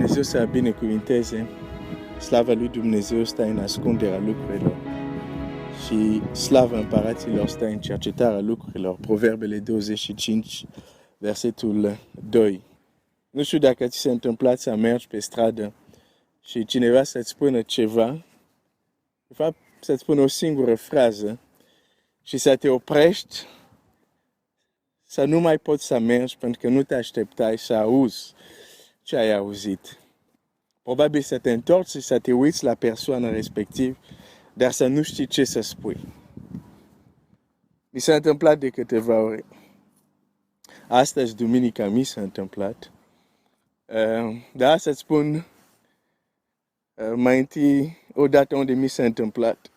Dumnezeu să binecuvinteze. Slava lui Dumnezeu stă în ascunderea lucrurilor și slava împăraților stă în cercetarea lucrurilor. Proverbele 25, versetul 2. Nu știu dacă ți s-a întâmplat să mergi pe stradă și cineva să-ți spună ceva, de fapt să-ți spună o singură frază și să te oprești, să nu mai poți să mergi pentru că nu te așteptai să auzi ce ai auzit. Probabil să te întorci și să te uiți la persoana respectivă, dar să nu știi ce să spui. Mi s-a întâmplat de câteva ori. Astăzi, duminica, mi s-a întâmplat. Dar să-ți spun mai întâi odată unde mi s-a întâmplat,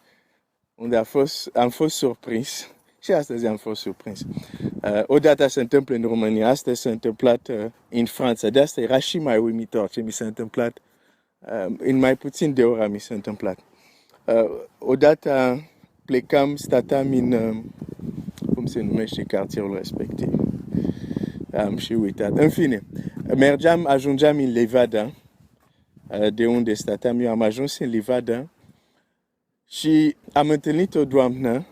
unde am fost surprins. Și astăzi am fost surprins. Odată se întâmplă în România, astăzi s-a întâmplat în Franța. De asta era și mai uimitor ce mi s-a întâmplat. În mai puțin de ore mi s-a întâmplat. Odată plecam, statam în, cum se numește cartierul respectiv? Am și uitat. În fine, ajungeam în Levada, de unde statam eu, am ajuns în Levada și am întâlnit o doamnă,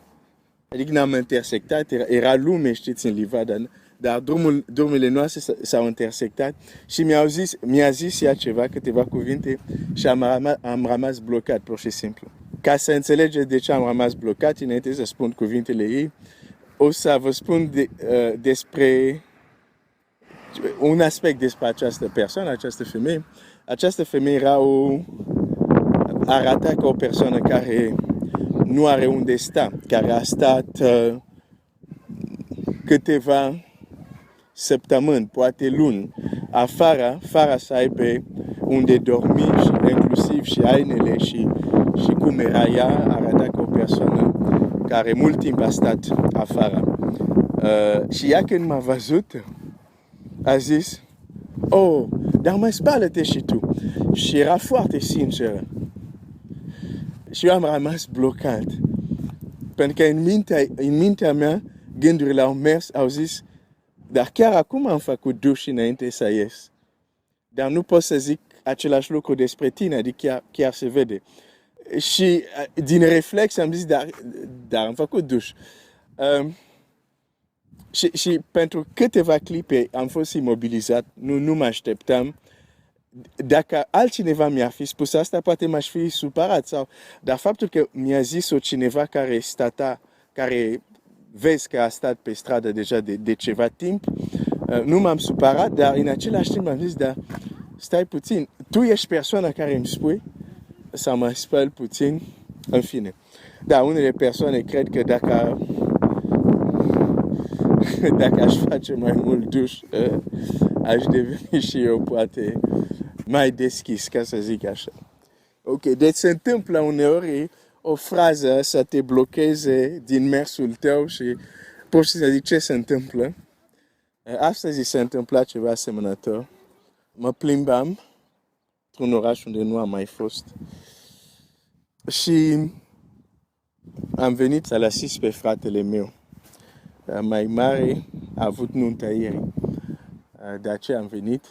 adică n-am intersectat, era lume, știți, în Levada, dar drumurile noastre s-au intersectat și mi-a zis ea câteva cuvinte și am rămas blocat, pur și simplu. Ca să înțelegeți de ce am rămas blocat, înainte să spun cuvintele ei, o să vă spun despre un aspect despre această persoană, această femeie. Această femeie arata ca o persoană care nu are unde sta, care a stat câteva săptămâni, poate luni, fără să aibă unde dormi și inclusiv și hainele și cum era ea, arăta ca o persoană care mult timp a stat afară. Și ea când m-a văzut, a zis, oh, dar mai spală-te și tu. Și era foarte sinceră. Și eu am rămas blocat. Pentru că în mintea mea, gândurile au zis, dar chiar acum am făcut duș înainte să ies. Dar nu pot să zic același lucru despre tine, adică chiar se vede. Și din reflex am zis, dar am făcut duș. Și pentru câteva clipe am fost imobilizat, nu mă așteptam. Dacă altcineva mi-ar fi spus asta, poate m-aș fi supărat. Dar faptul că mi-a zis-o cineva care vezi că a stat pe stradă deja de ceva timp, nu m-am supărat, dar în același timp am zis, dar stai puțin, tu ești persoana care îmi spui să mă spăl puțin, în fine. Dar unele persoane cred că dacă aș face mai mult duș, aș deveni și eu poate mai deschis, ca să zic așa. Ok, deci se întâmplă uneori o frază să te blocheze din mersul tău și poți să zici ce se întâmplă. Astăzi se întâmpla ceva asemănător. Mă plimbam într-un oraș unde nu am mai fost și am venit să-l asist pe fratele meu. Mai mare a avut nunta ieri. De aceea am venit.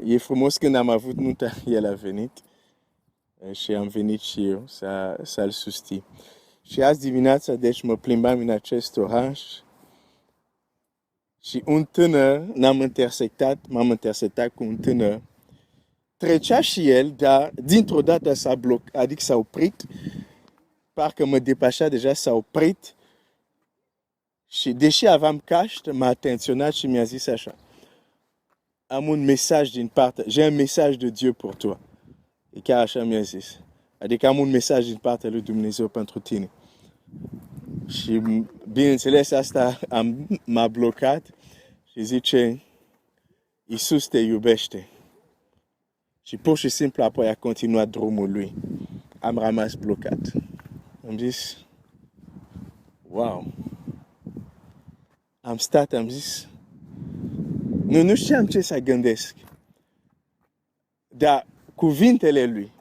E frumos când am avut nunta, el a venit și am venit și eu să-l susțin. Și azi dimineața, deci, mă plimbam în acest oraș și un tânăr, m-am intersectat cu un tânăr. Trecea și el, dar dintr-o dată s-a blocat, adică s-a oprit, parcă mă depășea deja, s-a oprit și deși aveam caștă, m-a atenționat și mi-a zis așa, am un mesaj din partea, j'ai un mesaj de Dieu pour toi. E chiar așa mi-a zis. Adică am un mesaj din partea lui Dumnezeu pentru tine. Și bineînțeles asta m-a blocat și zice, Iisus te iubește. Și pur și simplu apoi a continuat drumul lui. Am rămas blocat. Am zis, wow. Am zis, nu știam ce să gândesc. Dar cuvintele lui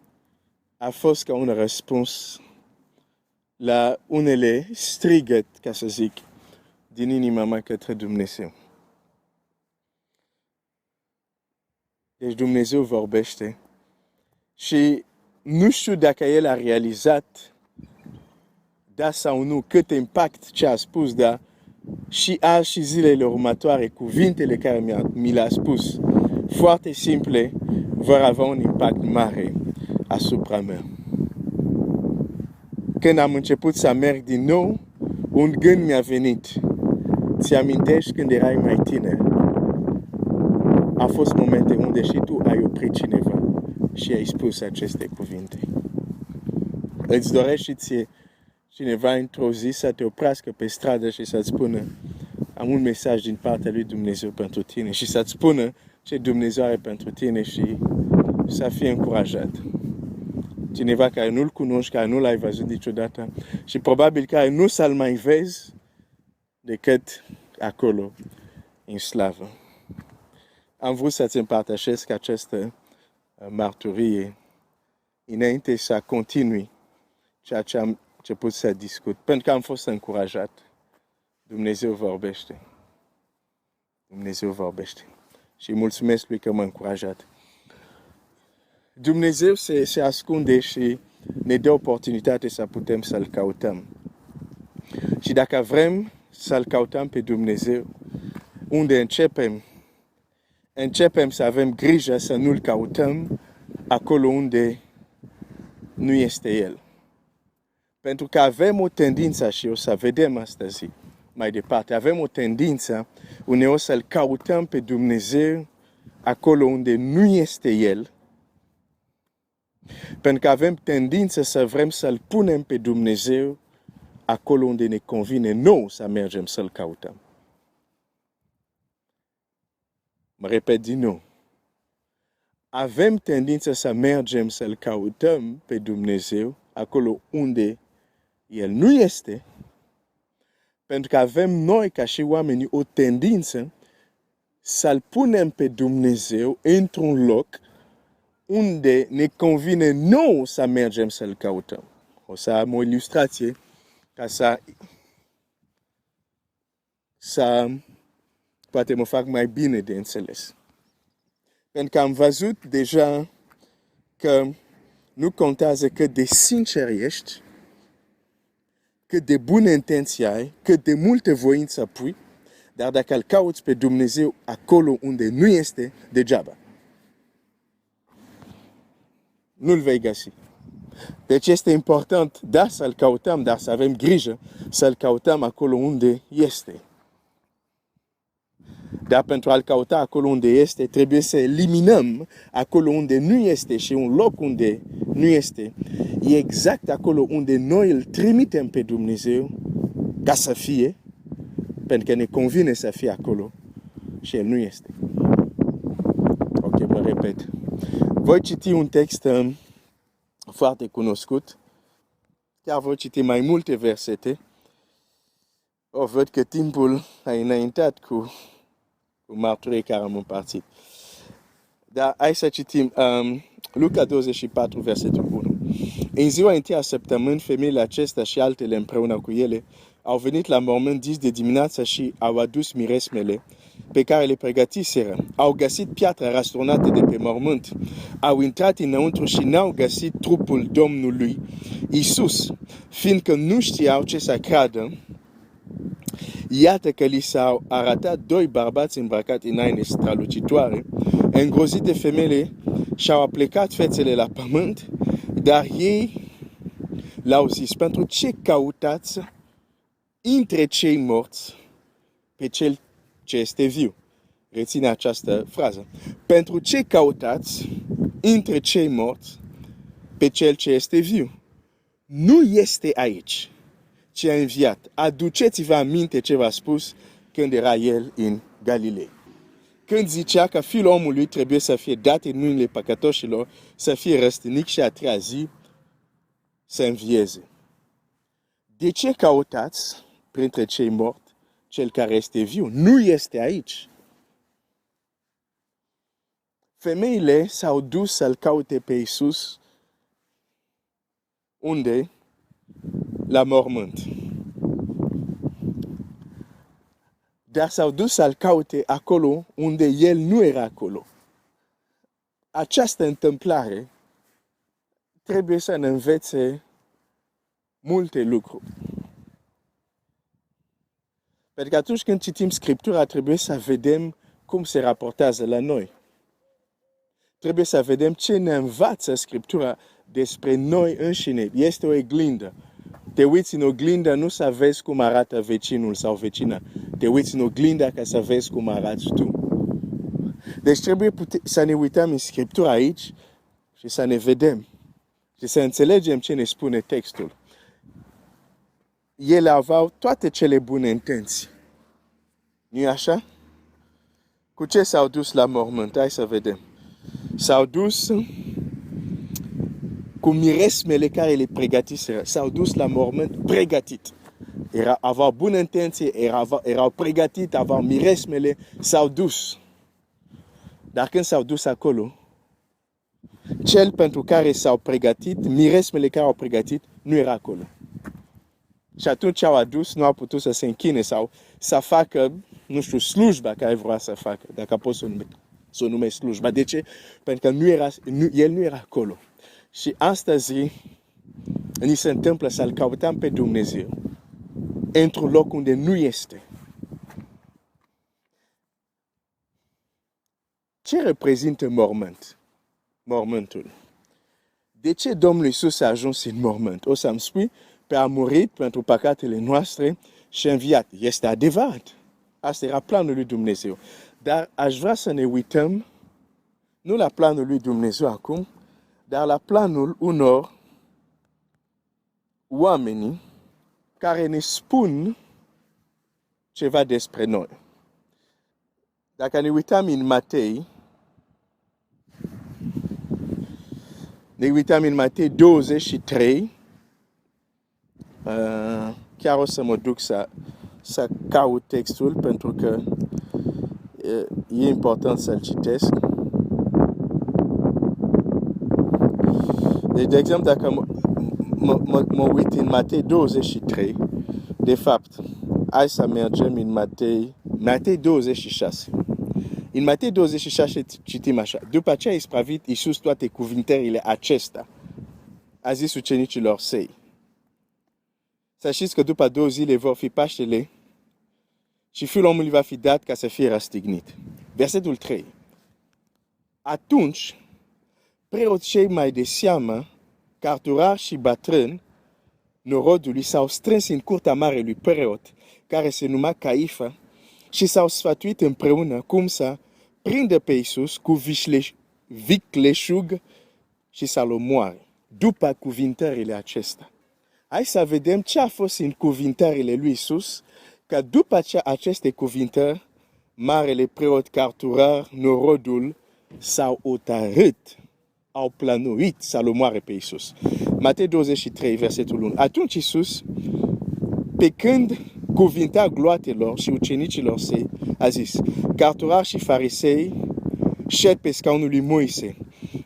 a fost ca un răspuns la unele strigăt, ca să zic, din inima mea către Dumnezeu. Deci Dumnezeu vorbește. Și nu știu dacă El a realizat, da sau nu, cât impact ce a spus, dar și azi și zilele următoare, cuvintele care mi le-a spus, foarte simple, vor avea un impact mare asupra mea. Când am început să merg din nou, un gând mi-a venit. Ți amintești când erai mai tiner? A fost momente unde și tu ai oprit cineva și ai spus aceste cuvinte. Îți dorești și ție cineva într-o zi să te oprească pe stradă și să-ți spună: am un mesaj din partea lui Dumnezeu pentru tine, și să-ți spună ce Dumnezeu are pentru tine și să fie încurajat. Cineva care nu-L cunoști, care nu L-ai văzut niciodată și probabil care nu să-L mai vezi decât acolo, în slavă. Am vrut să-ți împărtășesc această mărturie înainte să continui ceea ce am început să discut, pentru că am fost încurajat. Dumnezeu vorbește. Dumnezeu vorbește. Și mulțumesc lui că m-a încurajat. Dumnezeu se ascunde și ne dă oportunitate să putem să-L căutăm. Și dacă vrem să-L căutăm pe Dumnezeu, unde începem să avem grijă să nu-L căutăm acolo unde nu este El. Pentru că avem o tendință, și o să vedem astăzi mai departe, avem o tendință uneori să-L căutăm pe Dumnezeu acolo unde nu este El, pentru că avem tendință să vrem să-L punem pe Dumnezeu acolo unde ne convine nou să mergem să-L căutăm. Mă repet din nou. Avem tendință să mergem să-L căutăm pe Dumnezeu acolo unde El nu este, pentru că avem noi, ca și oameni, o tendință să-L punem pe Dumnezeu într-un loc unde ne convine nou să mergem să-L căutăm. O să am o ilustrație ca să poate mă fac mai bine de înțeles. Pentru că am văzut deja că nu contează cât de sincer ești, cât de bună intenție ai, cât de multă voință pui, dar dacă îl cauți pe Dumnezeu acolo unde nu este, degeaba. Nu-l vei găsi. Deci este important, da, să-l căutăm, dar să avem grijă să-l căutăm acolo unde este. Dar pentru a-l căuta acolo unde este, trebuie să eliminăm acolo unde nu este, și un loc unde nu este e exact acolo unde noi îl trimitem pe Dumnezeu ca să fie, pentru că ne convine să fie acolo și El nu este. Ok, mă repet. Voi citi un text foarte cunoscut, chiar voi citi mai multe versete. Văd că timpul a înaintat cu mărturii care am împărțit. Dar hai să citim Luca 24, versetul 1. În ziua întâi a săptămânii, femeile acestea și altele împreună cu ele au venit la mormânt dis de dimineață și au adus miresmele pe care le pregătiseră. Au găsit piatra răsturnată de pe mormânt. Au intrat înăuntru și n-au găsit trupul Domnului Iisus. Fiindcă nu știau ce să creadă, iată că li s-au arătat doi bărbați îmbrăcați în haine strălucitoare. Îngrozite, femeile și-au aplecat fețele la pământ, dar ei l-au zis: pentru ce căutați între cei morți pe cel ce este viu? Reține această frază. Pentru ce căutați între cei morți pe cel ce este viu? Nu este aici, ci a înviat. Aduceți-vă aminte ce v-a spus când era El în Galilei. Când zicea că Fiul omului trebuie să fie dat în mâinile păcătoșilor, să fie răstignit și a treia zi să învieze. De ce căutați printre cei morți cel care este viu? Nu este aici. Femeile s-au dus să-L caute pe Iisus. Unde? La mormânt. Dar s-au dus să-L caute acolo unde El nu era acolo. această întâmplare trebuie să ne învețe multe lucruri. Pentru că atunci când citim Scriptura, trebuie să vedem cum se raportează la noi. Trebuie să vedem ce ne învață Scriptura despre noi înșine. Este o oglindă. Te uiți în oglindă nu să vezi cum arată vecinul sau vecina. Te uiți în oglindă ca să vezi cum arăți tu. Deci trebuie să ne uităm în Scriptură aici și să ne vedem. Și să înțelegem ce ne spune textul. Ele aveau toate cele bune intenții. Nu-i așa? Cu ce s-au dus la mormânt? Hai să vedem. S-au dus cu miresmele care le pregătiseră. S-au dus la mormânt pregătit. Aveau bună intenție, erau pregătit, aveau miresmele, s-au dus. Dar când s-au dus acolo, cel pentru care s-au pregătit, miresmele care au pregătit, nu era acolo. Și atunci ce au adus, nu au putut să se închine sau să facă, nu știu, slujba care vrea să facă, dacă pot să o numesc slujba. De ce? Pentru că el nu era acolo. Și astăzi ni se întâmplă să-L căutăm pe Dumnezeu într-un loc unde nu este. Ce reprezintă mormântul? De ce Domnul Iisus a ajuns în mormânt? O să-mi spui, pe a murit pentru păcatele noastre și a înviat. Este adevărat. Asta era planul lui Dumnezeu. Dar aș vrea să ne uităm, nu la planul lui Dumnezeu acum, dar la planul unor oameni care ne spun ceva despre noi. Dacă ne uităm în Matei, 23, chiar o să mă duc să caut textul pentru că e important să-l citesc. Deci, de exemplu, dacă mă uit în Matei 23, de fapt, hai să mergem în Matei 26. În Matei 26 citim așa. După ce a ispravit Iisus toate cuvintările acestea, a zis ucenicilor săi: să știți că după 2 zile vor fi Paștele și Fiul omului va fi dat ca să fie răstignit. Versetul 3. Atunci, preoți cei mai de seamă, cărturari și bătrâni, norodului s-au strâns în curtea marelui preot, care se numea Caifa, și s-au sfătuit împreună cum să prindă pe Iisus cu vicleșug și să-L omoare. După cuvintările acestea. Hai să vedem ce a fost în cuvintările lui Iisus, că după aceste cuvintări, marele preot cărturar, norodul, s-au hotărât, au planuit să-L omoare pe Iisus. Matei 23, versetul 1. Atunci Iisus, pe când cuvinta gloatelor și ucenicilor săi, a zis: cărturari și farisei, șed pe scaunul lui Moise.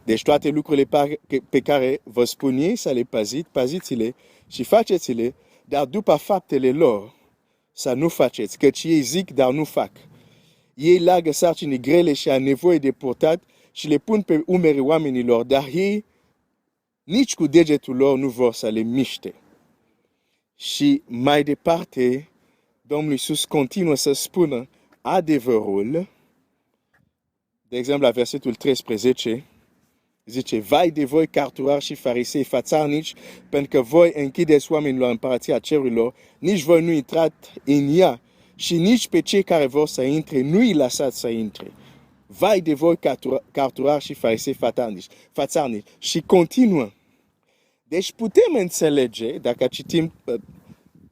Deci toate lucrurile pe care vă spun ei să le paziți-le și faceți-le, dar după faptele lor să nu faceți, căci ei zic, dar nu fac. Ei leagă sarcini grele și au nevoie de purtat și le pun pe umerii oamenilor, dar ei nici cu degetul lor nu vor să le miște. Și mai departe, Domnul Iisus continuă să spună adevărul. De exemplu, la versetul 13, zice: vai de voi, cărturari și farisei fățarnici, pentru că voi închideți oamenilor împărăția cerurilor, nici voi nu intrați în ea și nici pe cei care vor să intre, nu îi lăsați să intre. Vai de voi, cărturari și farisei fățarnici. Și continuă. Deci putem înțelege, dacă citim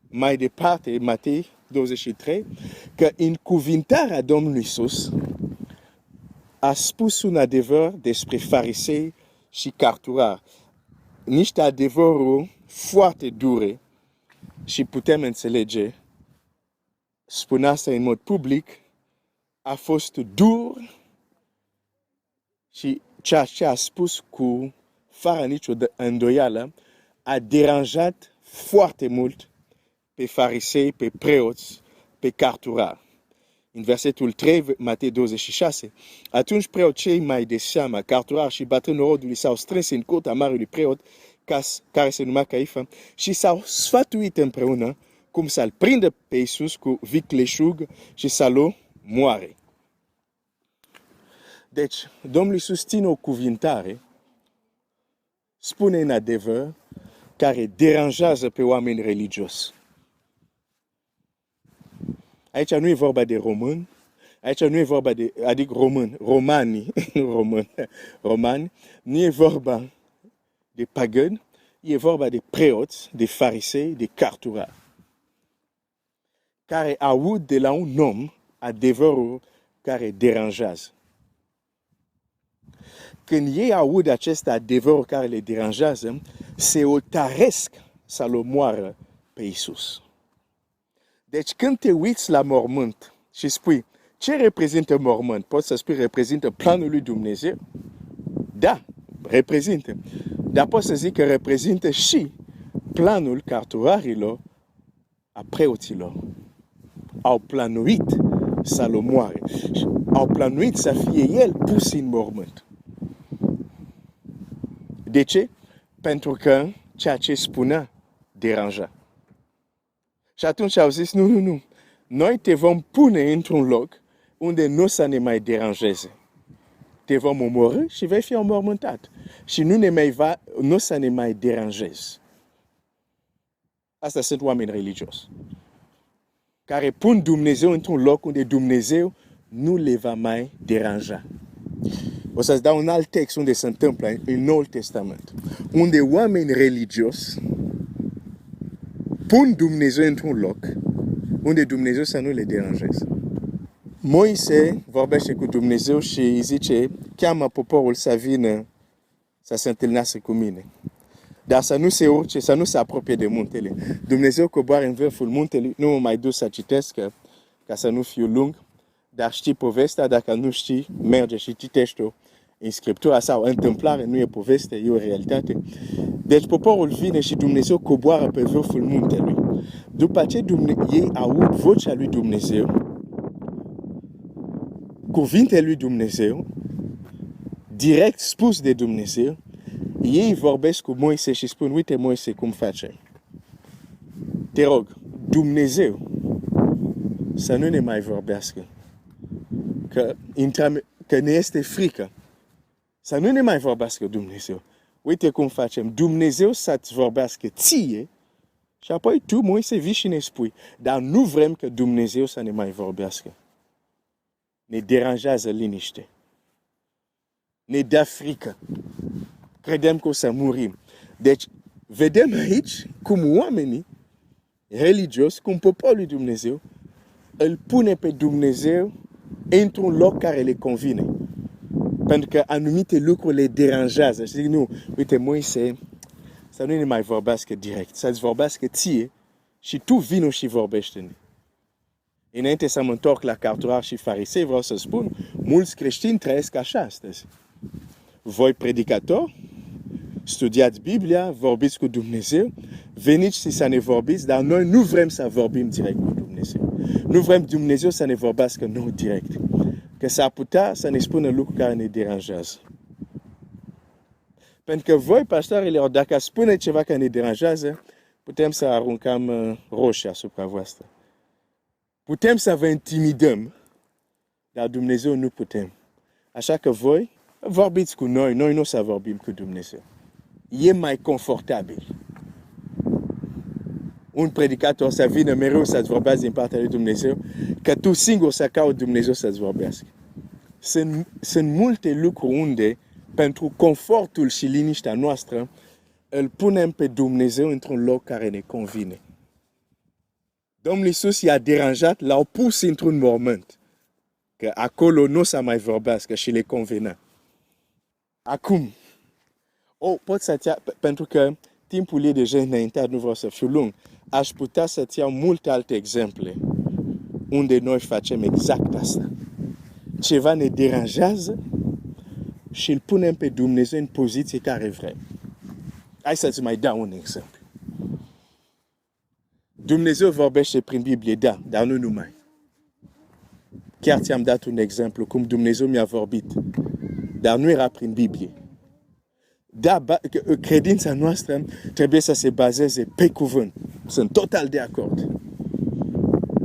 mai departe, Matei 23, că în cuvintarea Domnului Iisus a spus un adevăr despre farisei și cărturari. Niște adevăruri foarte dure și putem înțelege, spune asta în mod public, a fost dur și ceea ce a spus cu fără nicio îndoială a deranjat foarte mult pe farisei, pe preoți, pe cărturari. în versetul 3, Matei 26. Atunci preoții mai de seamă, cărturari și bătrâni norodului s-au strâns în curtea marelui preot, care se numea Caifa, și s-au sfătuit împreună cum să-l prindă pe Iisus cu vicleșug și să-l moare. Deci, Domnul Iisus ține o cuvintare, spune în adevăr, care deranjează pe oameni religioși. Aici nu e vorba de români, aici nu e vorba de, adică romani, nu e vorba de pagani, e vorba de preoți, de farisei, de cărturari, care aud de la un om adevărul care deranjează. Când ei aud acest adevăr care le deranjează, se otaresc să-l omoară pe Iisus. Deci când te uiți la mormânt și spui, ce reprezintă mormânt? Poți să spui, reprezintă planul lui Dumnezeu? Da, reprezintă. Dar poți să zic că reprezintă și planul cărturarilor, a preoților. Au planuit să-l omoare. Au planuit să fie el pus în mormânt. De ce? Pentru că ceea ce spunea deranja. Și atunci au zis, nu. Noi te vom pune într-un loc unde nu să ne mai deranjeze. Te vom omorî și vei fi înmormântat. Și nu să ne mai deranjezi. Asta sunt oameni religioși. Care pun Dumnezeu într-un loc unde Dumnezeu nu le va mai deranja. O să-ți dau un alt text unde se întâmplă în Noul Testament. Unde oameni religioși pun Dumnezeu într-un loc unde Dumnezeu să nu le deranjeze. Moise vorbește cu Dumnezeu și îi zice, cheamă poporul să vină să se întâlnească cu mine. Dar să nu se urce, să nu se apropie de muntele. Dumnezeu coboară în vârful muntelui, nu mă mai duc să citesc ca să nu fiu lung, dar știi povestea, dacă nu știi, merge și citește-o în Scriptura sau întâmplare, nu e poveste, e o realitate. Deci poporul vine și Dumnezeu coboară pe vârful muntelui. După ce ei aud vocea lui Dumnezeu, cuvintele lui Dumnezeu, direct spus de Dumnezeu, ei vorbesc cu Moise și spun, uite Moise, cum facem? Te rog, Dumnezeu să nu ne mai vorbească. Că ne este frică. Să nu ne mai vorbească Dumnezeu. Uite cum facem. Dumnezeu să-ți vorbească ție și apoi tu, Moise, vii și ne spui. Dar nu vrem că Dumnezeu să ne mai vorbească. Ne deranjează liniște. Ne dă frică. Credem că o să murim. Deci, vedem aici cum oamenii religioși, cum poporul lui Dumnezeu, îl pune pe Dumnezeu într-un loc care le convine. Pentru că anumite lucruri le deranjează. Și zic, nu, uite, Moise, să nu ne mai vorbească direct, să-ți vorbească ție și tu vino și vorbește-ne. Înainte să mă întorc la cărturari și farisei, vreau să spun, mulți creștini trăiesc așa astăzi. Voi predicatori, studiați Biblia, vorbiți cu Dumnezeu, veniți și să ne vorbiți, dar noi nu vrem să vorbim direct cu Dumnezeu. Nu vrem Dumnezeu să ne vorbească nou direct. Că s-ar putea să ne spună lucruri care ne deranjează. Pentru că voi, pastorilor, dacă spune ceva care ne deranjează, putem să aruncăm roșii asupra voastră. Putem să vă intimidăm, dar Dumnezeu nu putem. Așa că voi vorbiți cu noi nu o să vorbim cu Dumnezeu. E mai confortabil. Un predicator să vină mereu să-ți vorbească din partea lui Dumnezeu, că tu singur să cauți Dumnezeu să-ți vorbească. Sunt multe lucruri unde, pentru confortul și liniștea noastră, îl punem pe Dumnezeu într-un loc care ne convine. Domnul Iisus i-a deranjat, l-au pus într-un mormânt, că acolo nu o să mai vorbească și le convenea. Acum, pot să-ți ia, pentru că timpul e deja înaintat, nu vreau să fiu lung, aș putea să-ți iau multe alte exemple unde noi facem exact asta. Ceva ne deranjează și îl punem pe Dumnezeu în poziție care vrem. Hai să-ți mai dau un exemplu. Dumnezeu vorbește prin Biblie, da, dar nu numai. chiar ți-am dat un exemplu, cum Dumnezeu mi-a vorbit, dar nu era prin Biblie. Da, credința noastră trebuie să se bazeze pe cuvânt. Sunt total de acord.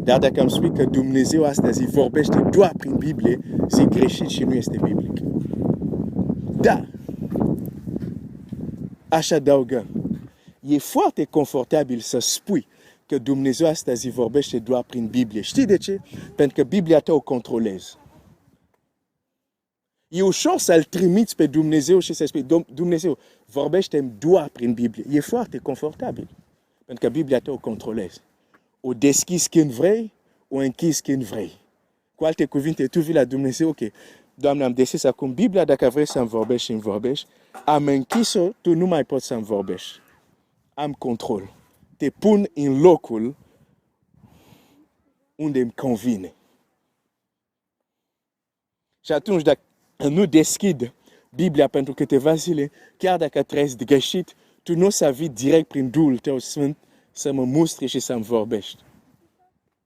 Dar dacă îmi spui că Dumnezeu astăzi vorbește doar prin Biblie, e greșit și nu este biblic. Da. Aș adăuga. E foarte confortabil să spui că Dumnezeu astăzi vorbește doar prin Biblie. Știi de ce? Pentru că Biblia te o controlezi. E ușor să-L trimiți pe Dumnezeu și să spui, Dumnezeu, vorbește doar prin Biblie. E foarte confortabil. Pentru că Biblia te o controlezi. O deschizi când vrei, o închizi când vrei. Cu alte cuvinte, tu vii la Dumnezeu, ok, Doamne, am deschis acum Biblia, dacă vrei să-mi vorbești, îmi vorbești. Am închis-o, tu nu mai poți să-mi vorbești. Am control. Te pun în locul unde îmi convine. Și atunci, dacă nu deschid Biblia pentru câteva zile, chiar dacă trăiesc greșit, tu nu o să vii direct prin Duhul tău Sfânt să mă mustri și să-mi vorbești.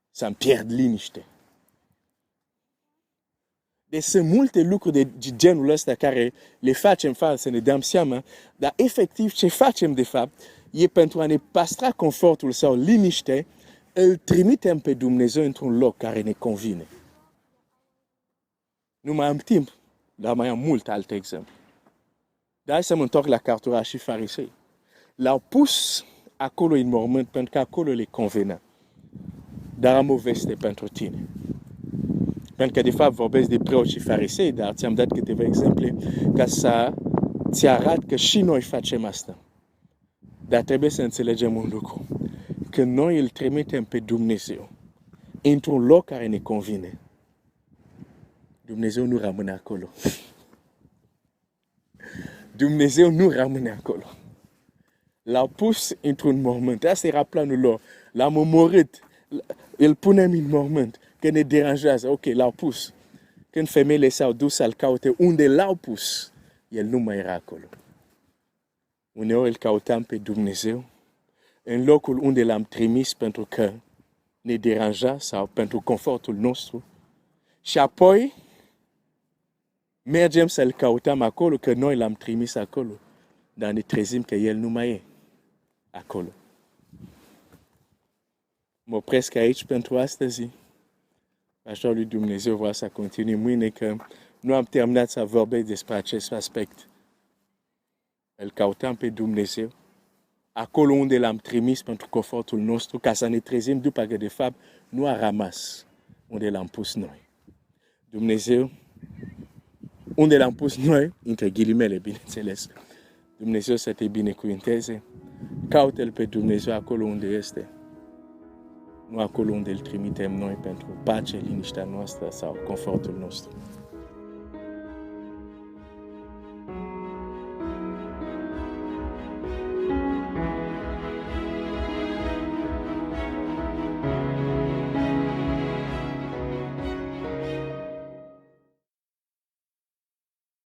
Să-mi pierd liniște. Deci sunt multe lucruri de genul ăsta care le facem fără să ne dăm seama, dar efectiv ce facem de fapt e pentru a ne păstra confortul sau liniște, îl trimitem pe Dumnezeu într-un loc care ne convine. Nu mai am timp, dar mai am multe alte exemple. Dar hai să mă întorc la cărturași și farisei. L-au pus acolo în mormânt pentru că acolo le convenea. Dar am o veste pentru tine. Pentru că de fapt vorbesc de preoți și farisei, dar ți-am dat câteva exemple ca să ți arăt că și noi facem asta. Dar trebuie să înțelegem un lucru. Când noi îl trimitem pe Dumnezeu într-un loc care ne convine, Dumnezeu nu rămâne acolo. Dumnezeu nu rămâne acolo. L-au pus într-un mormânt. Asta era planul lor. L-am omorât. Îl punem în mormânt. Că ne deranjează. Ok, l-au pus. Când femeile s-au dus să-l caute unde l-au pus, el nu mai era acolo. Uneori îl căutam pe Dumnezeu în locul unde l-am trimis pentru că ne deranja sau pentru confortul nostru. Și apoi mergem să-l căutăm acolo, că noi l-am trimis acolo. Dar ne trezim că el nu mai e acolo. Mă opresc aici pentru astăzi. Așa lui Dumnezeu vrea să continui mâine, că nu am terminat să vorbesc despre acest aspect. Îl căutăm pe Dumnezeu acolo unde l-am trimis pentru confortul nostru, ca să ne trezim după că de fapt nu a rămas unde l-am pus noi. Dumnezeu, unde l-am pus noi, între ghilimele, bineînțeles, Dumnezeu să te binecuvânteze, caută-L pe Dumnezeu acolo unde este, nu acolo unde îl trimitem noi pentru pace, liniștea noastră sau confortul nostru.